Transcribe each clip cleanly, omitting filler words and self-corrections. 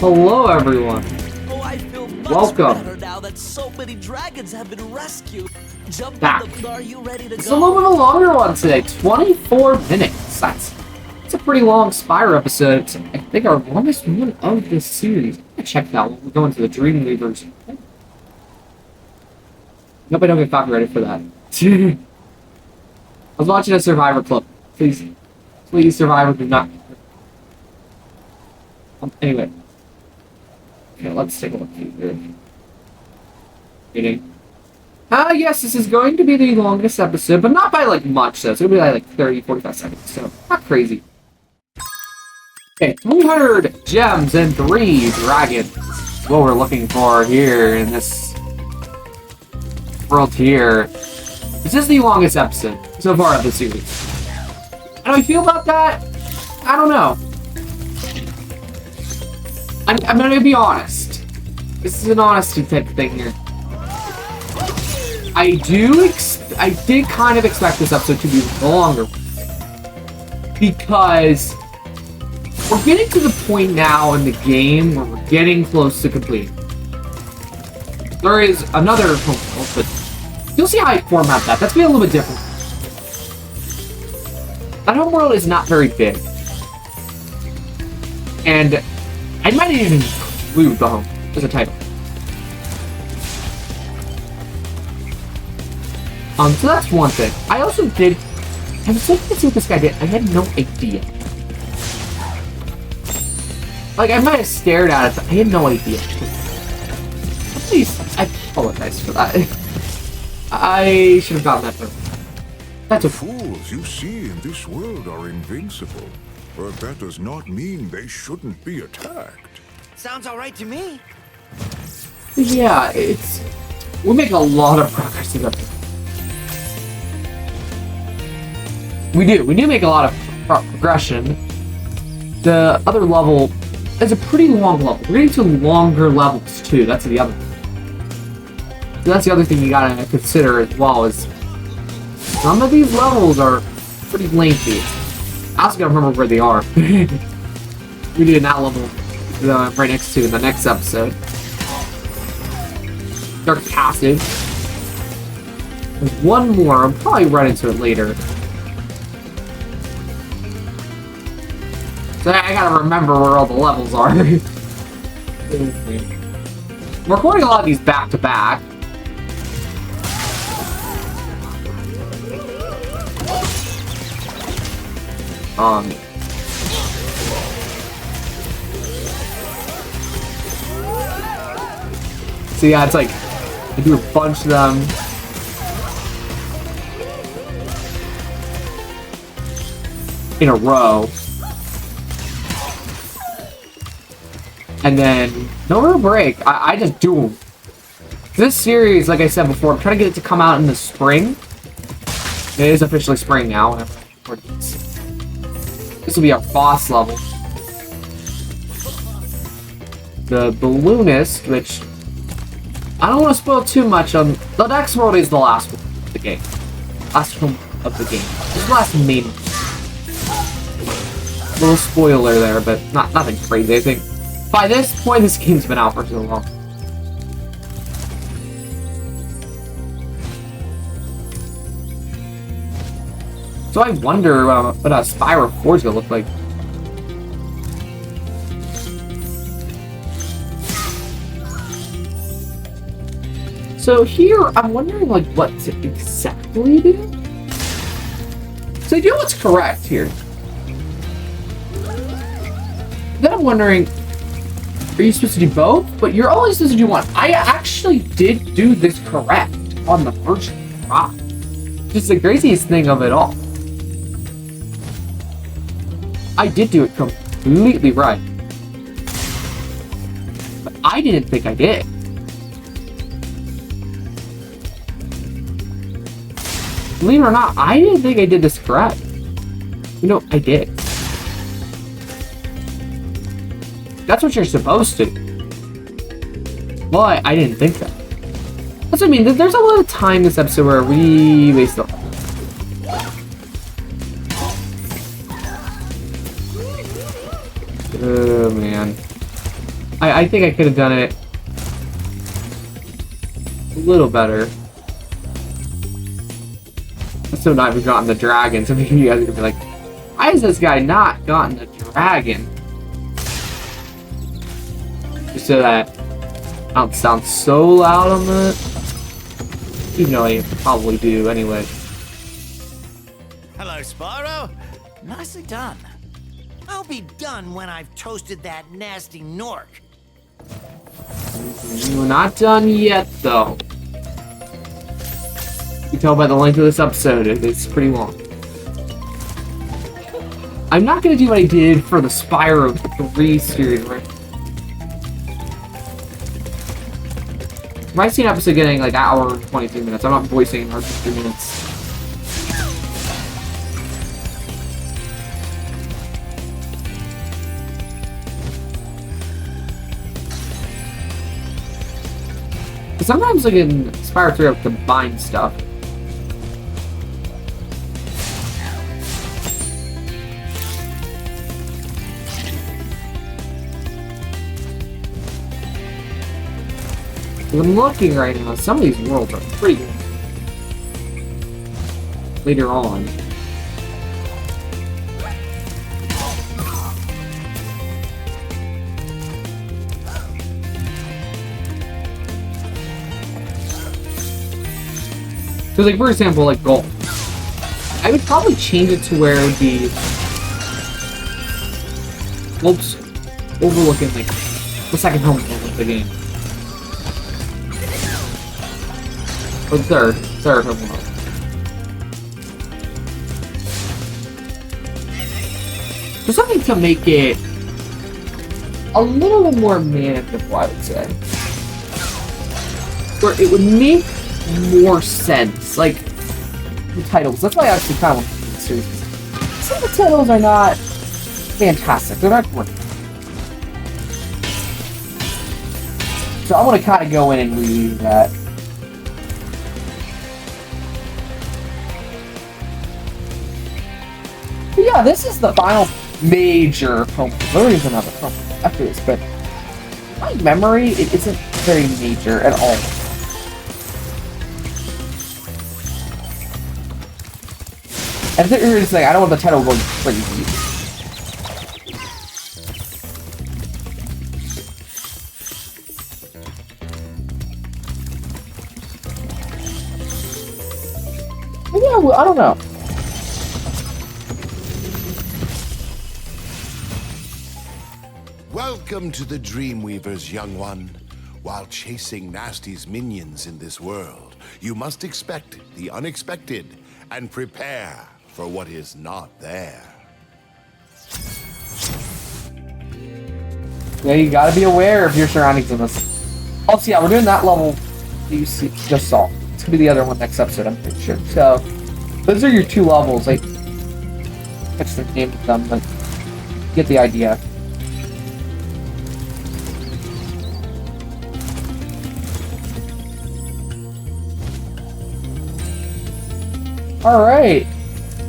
Hello, everyone. Oh, I feel much Welcome. better now that so many dragons have been rescued. Jump Back. in the, are you ready to It's go? a little bit of a longer one today. 24 minutes. That's a pretty long Spyro episode. It's, I think our longest one of this series. I check that when we go into the Dream Weavers. Hope I don't get copyrighted for that. I was watching a Survivor clip. Please, Survivor, do not. Anyway. Okay, let's take a look here. Meeting. Yes, this is going to be the longest episode, but not by, like, much, though. So it'll be, like 30, 45 seconds, so not crazy. Okay, 300 gems and 3 dragons. What we're looking for here in this world here. This is the longest episode so far of the series. How do I feel about that? I don't know. I'm gonna be honest. This is an honesty type thing here. I did kind of expect this episode to be longer. Because we're getting to the point now in the game where we're getting close to completing. There is another home, but you'll see how I format that. That's gonna be a little bit different. That homeworld is not very big. And I might even include the home as a title. So that's one thing. I also did... I was looking to see what this guy did. I had no idea. Like, I might have stared at it, but I had no idea. Please, I apologize for that. I should have gotten that first. That's The a... fools you see in this world are invincible, but that does not mean they shouldn't be attacked. Sounds alright to me. Yeah, it's... We make a lot of progress in that. We do make a lot of progression. The other level is a pretty long level. We're getting to longer levels too. That's the other thing. So that's the other thing you gotta consider as well, is some of these levels are pretty lengthy. I also gotta remember where they are. We did that level right next to in the next episode. Dark Passage. There's one more. I'll probably run into it later. So I gotta remember where all the levels are. We're recording a lot of these back to back. So yeah, it's like I do a bunch of them. In a row. And then, no real break. I just do them. This series, like I said before, I'm trying to get it to come out in the spring. It is officially spring now. This will be our boss level. The Balloonist, which... I don't want to spoil too much on... The next world is the last one of the game. Last one of the game. This is the last main one. Little spoiler there, but nothing crazy, I think. By this point, this game's been out for so long. So I wonder what a Spyro 4 is gonna look like. So here, I'm wondering like what to exactly do. So you know what's correct here. Then I'm wondering, are you supposed to do both? But you're only supposed to do one. I actually did do this correct on the first try. Just the craziest thing of it all. I did do it completely right. But I didn't think I did. Believe it or not, I didn't think I did this correct. You know, I did. That's what you're supposed to. Well, I didn't think that. That's what I mean. There's a lot of time in this episode where we wasted. Oh, man. I think I could have done it a little better. I still not even gotten the dragon, so maybe you guys are gonna be like, why has this guy not gotten the dragon? Just so that I don't sound so loud on that. Even though I probably do anyway. Hello, Spyro. Nicely done. I'll be done when I've toasted that nasty Nork. We're not done yet, though. You can tell by the length of this episode, it's pretty long. I'm not gonna do what I did for the Spyro 3 series, right? I've seen an episode getting like an hour and 23 minutes. I'm not voicing in 3 minutes. Sometimes like in Spyro 3 I've combined stuff. I'm looking right now, some of these worlds are pretty good. Later on. So like, for example, like gold. I would probably change it to where it would be slopes overlooking like the second home of the game. Or third home world. So something to make it a little bit more manageable, I would say. Where it would make more sense, like the titles. That's why I actually kind of want to do this series. Some of the titles are not fantastic. They're not great. So I want to kind of go in and read that. But yeah, this is the final major home. There is another home after this, but in my memory, it isn't very major at all. And if you're just like, I don't want the title going crazy. Maybe I don't know. Welcome to the Dreamweavers, young one. While chasing Nasty's minions in this world, you must expect the unexpected and prepare for what is not there. Yeah, you gotta be aware of your surroundings in this. Also, yeah, we're doing that level you just saw. It's gonna be the other one next episode, I'm pretty sure. So, those are your two levels. Like, catch the name of them, but you get the idea. Alright.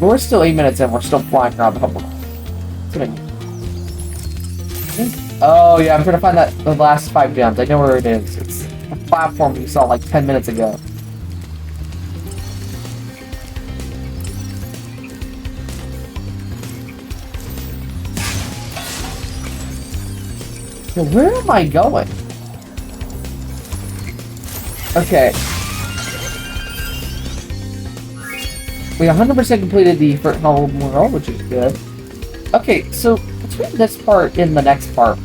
We're still 8 minutes in, we're still flying around the hub. Oh yeah, I'm trying to find the last 5 gems. I know where it is. It's a platform we saw like 10 minutes ago. So where am I going? Okay. We 100% completed the first home world, which is good. Okay, so between this part and the next part,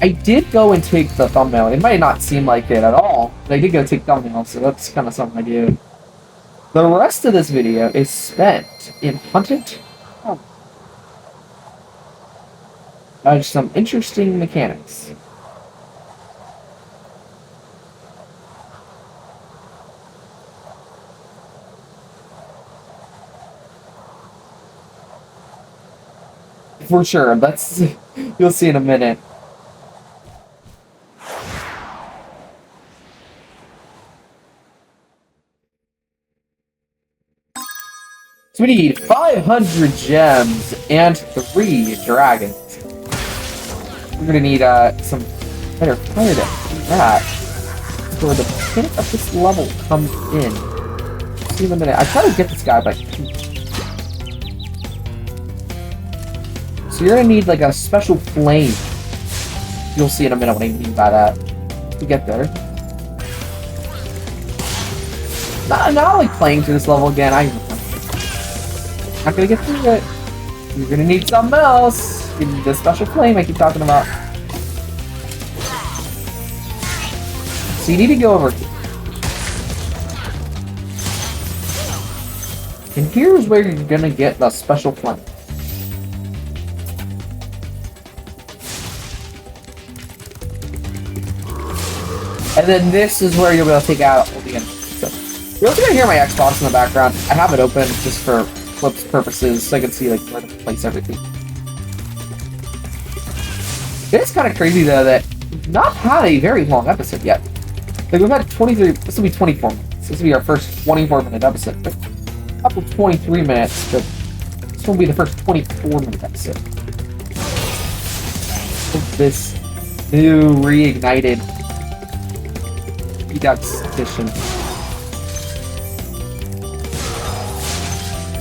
I did go and take the thumbnail. It might not seem like it at all, but I did go take thumbnails, so that's kind of something I do. The rest of this video is spent in Haunted Home. Just some interesting mechanics. For sure, that's you'll see in a minute. So we need 500 gems and 3 dragons. we're gonna need some better fire to do that. So the beginning of this level comes in. See in a minute. I try to get this guy, but so you're gonna need like a special flame. You'll see in a minute what I mean by that. To get there. Not like playing through this level again. I'm not gonna get through it. You're gonna need something else. You need the special flame I keep talking about. So you need to go over here. And here's where you're gonna get the special flame. And then this is where you'll be able to take out all the enemies. So, you're also gonna hear my Xbox in the background. I have it open just for clips purposes, so I can see like where to place everything. It's kind of crazy though that we've not had a very long episode yet. Like we've had 23. This will be 24 minutes. This will be our first 24-minute episode. A couple 23 minutes, but this will be the first 24-minute episode. This new Reignited Redux edition.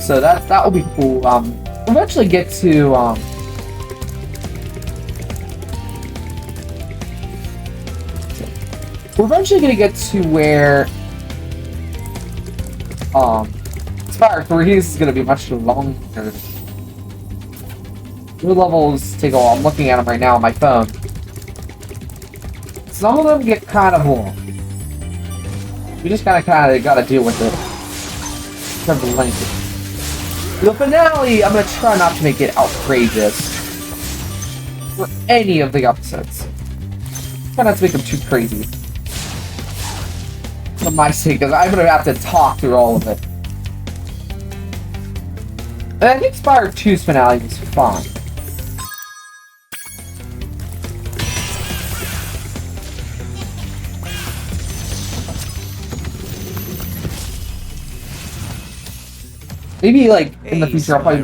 So that will be cool. We'll eventually get to we're eventually gonna get to where Spyro 3 is gonna be much longer. New levels take a while. I'm looking at them right now on my phone. Some of them get kind of long. You just kind of gotta deal with it. In terms of length. The finale, I'm gonna try not to make it outrageous for any of the episodes. Try not to make them too crazy. For my sake, because I'm gonna have to talk through all of it. And I think Spyro 2's finale was fine. Maybe like in the future I'll probably.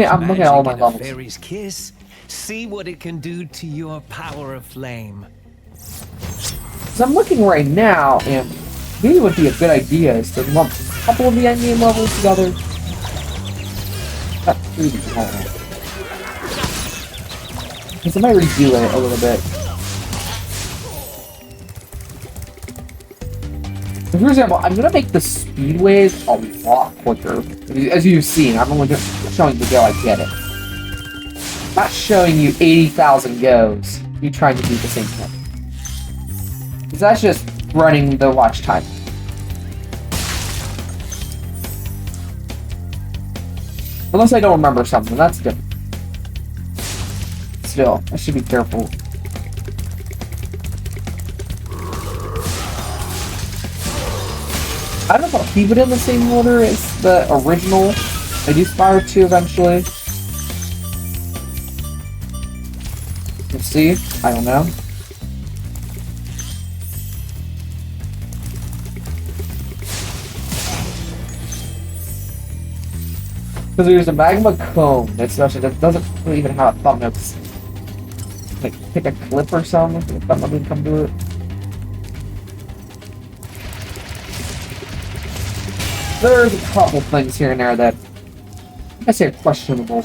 I'm looking at all my levels. Fairy's kiss. See what it can do to your power of flame. So I'm looking right now, and maybe it would be a good idea is to lump a couple of the endgame levels together. Not really long. Because I might redo it a little bit. For example, I'm gonna make the speed wave a lot quicker. As you've seen, I'm only just showing the go I get it. I'm not showing you 80,000 goes. You trying to do the same thing. Because that's just running the watch time. Unless I don't remember something, that's good. Still, I should be careful. I don't know if I'll keep it in the same order as the original. I do Spyro 2 eventually. We'll see. I don't know. Because there's a magma cone that doesn't really even have a thumbnail. Like, pick a clip or something. The thumbnail didn't come to it. There's a couple things here and there that I say are questionable.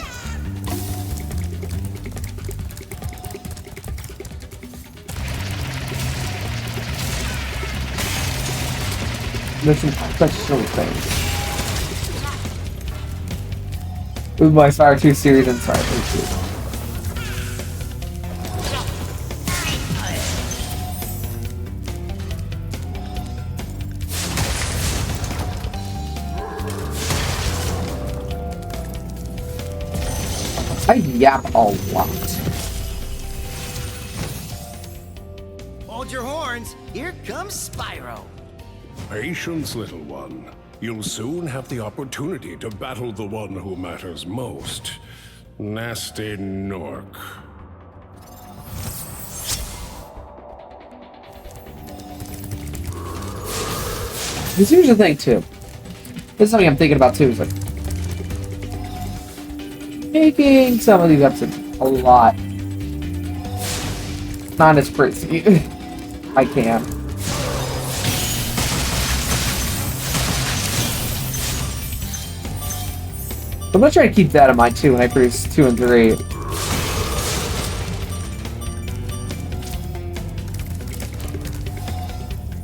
There's some questionable things. With my Spyro 2 series and Spyro 2. I yap a lot. Hold your horns. Here comes Spyro. Patience, little one. You'll soon have the opportunity to battle the one who matters most. Nasty Nork. Because here's the thing, too. This is something I'm thinking about, too. Is like making some of these episodes a lot. Not as crazy. I can. I'm gonna try to keep that in mind too when I produce 2 and 3.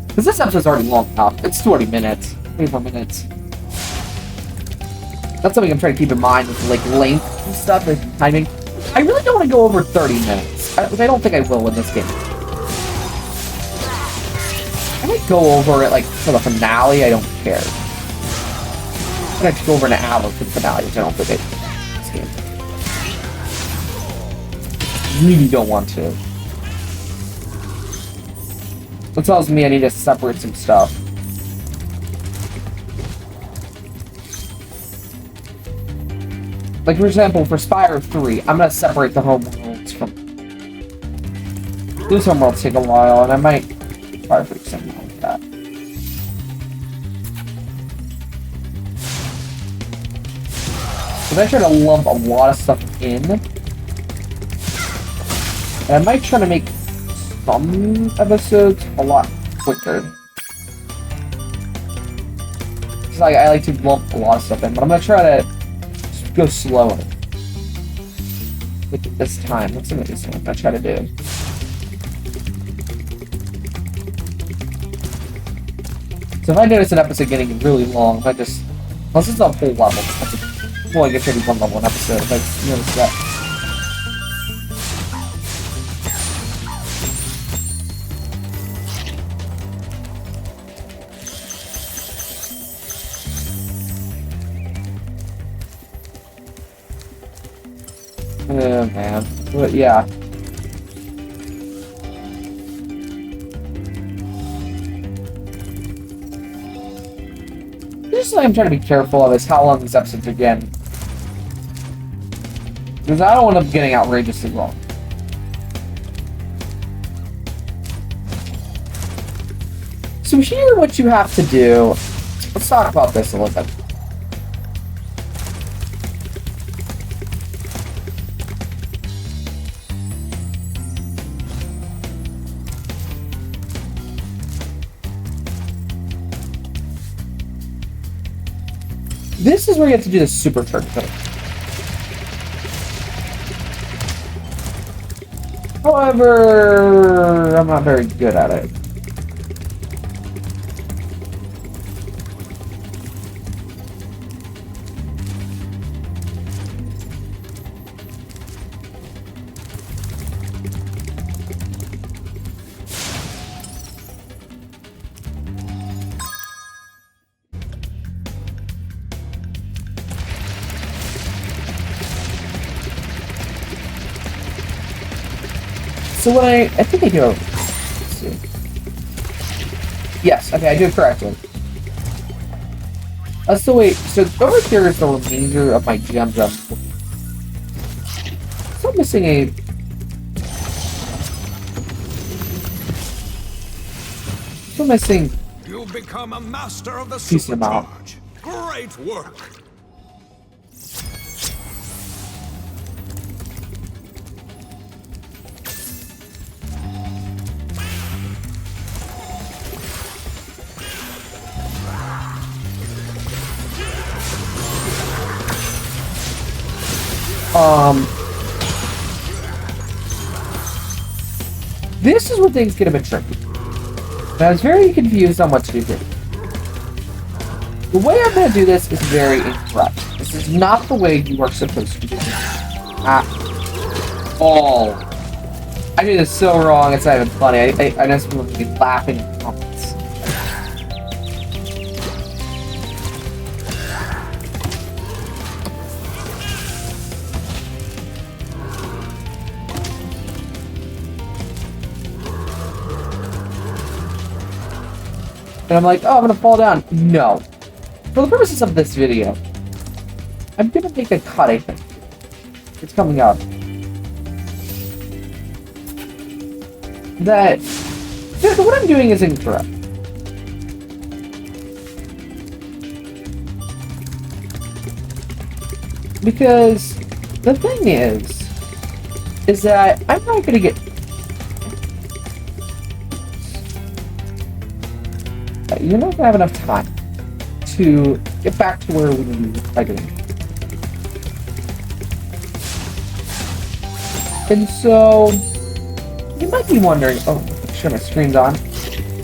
Because this episode's already long enough. It's 20 minutes. 24 minutes. That's something I'm trying to keep in mind with like length and stuff, like timing. I really don't want to go over 30 minutes. Which I don't think I will in this game. I might go over it like for the finale, I don't care. I might go over an hour for the finale, which I don't think I this game. Really don't want to. That tells me I need to separate some stuff. Like, for example, for Spyro 3, I'm gonna separate the homeworlds from... Those homeworlds take a while, and I might try to do something like that. But I try to lump a lot of stuff in. And I might try to make some episodes a lot quicker. Cause I like to lump a lot of stuff in, but I'm gonna try to go slower. Look at this time. What's some of these things I'm gonna try to do? So if I notice an episode getting really long, if I just... Unless it's a whole level. Well, I guess I do one level an episode if I notice that. Oh, man. But, yeah. Just like I'm trying to be careful of is how long these episodes are getting. Because I don't want them getting outrageously long. So here what you have to do... Let's talk about this a little bit. This is where you have to do the supercharge thing. However, I'm not very good at it. So what I think I do... Let's see. Yes, okay, I do it correctly. So wait, so over here is the remainder of my gem. So I'm missing a... So I'm missing... You've become a master of the decent amount. Great work. This is where things get a bit tricky. And I was very confused on what to do here. The way I'm going to do this is very incorrect. This is not the way you are supposed to do this. At all. I do this so wrong, it's not even funny. I know some people will be laughing in the comments. And I'm like, oh, I'm gonna fall down. No. For the purposes of this video, I'm gonna make a cut, I think. It's coming up. That... What I'm doing is incorrect. Because... The thing is... is that I'm not gonna get... You're not gonna have enough time to get back to where we need to be. And so, you might be wondering... Oh, make sure my screen's on.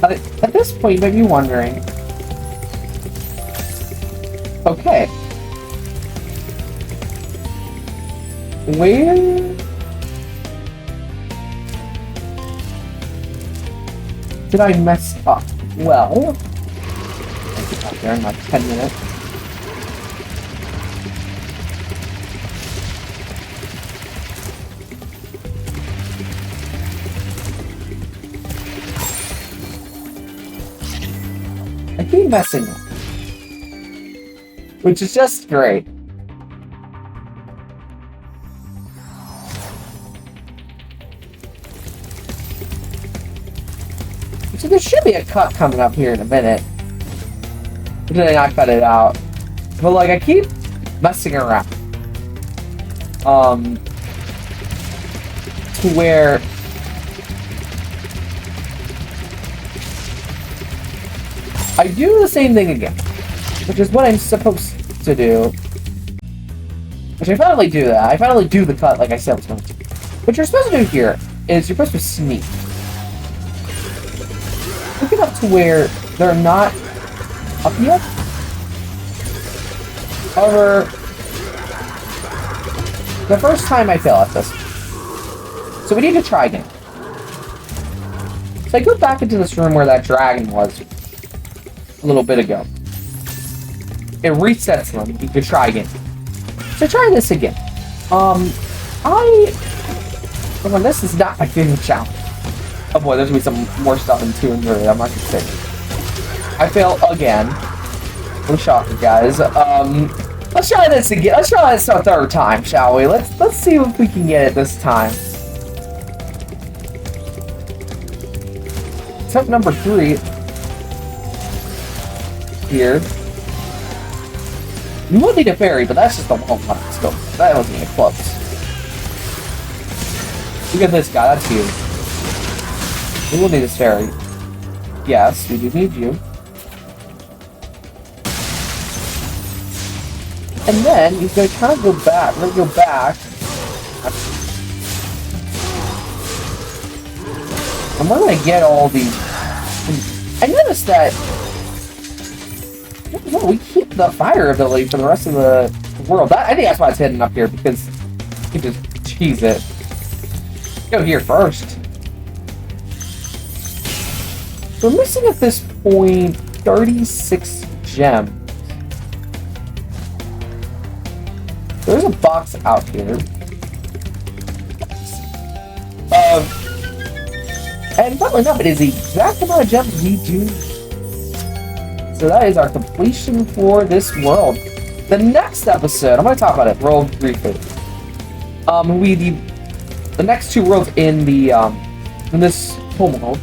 At this point, you might be wondering... Okay. Where... did I mess up? Well... I'll get out there in like 10 minutes. I keep messing up. Which is just great. So there should be a cut coming up here in a minute. But then I cut it out. But like I keep messing around. To where I do the same thing again. Which is what I'm supposed to do. Which I finally do that. I finally do the cut like I said I was going to. What you're supposed to do here is you're supposed to sneak. Look it up to where they're not up yet. However, the first time I fail at this. So we need to try again. So I go back into this room where that dragon was a little bit ago. It resets them. You can try again. So try this again. Well, this is not my favorite challenge. Oh boy, there's gonna be some more stuff in 200. I'm not gonna say. I fail again. I'm shocked, guys. Let's try this again. Let's try this a third time, shall we? Let's see if we can get it this time. Attempt number 3. Here. You will need a fairy, but that's just a long one. Still, that wasn't even close. Look at this guy. That's huge. We will need this fairy. Yes, we do need you. And then he's gonna kind of go back. We're gonna go back. And we're gonna get all these. I noticed that. No, we keep the fire ability for the rest of the world. I think that's why it's hidden up here, because you can just cheese it. Go here first. We're missing at this point 36 gems. There's a box out here. And funnily enough, it is the exact amount of gems we do. So that is our completion for this world. The next episode, I'm going to talk about it real briefly. The next 2 worlds in the in this home world.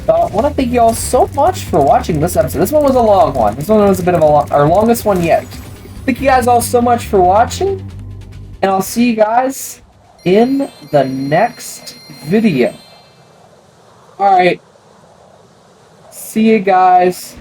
I want to thank you all so much for watching this episode. This one was a long one. This one was a bit of our longest one yet. Thank you guys all so much for watching, and I'll see you guys in the next video. All right. See you guys.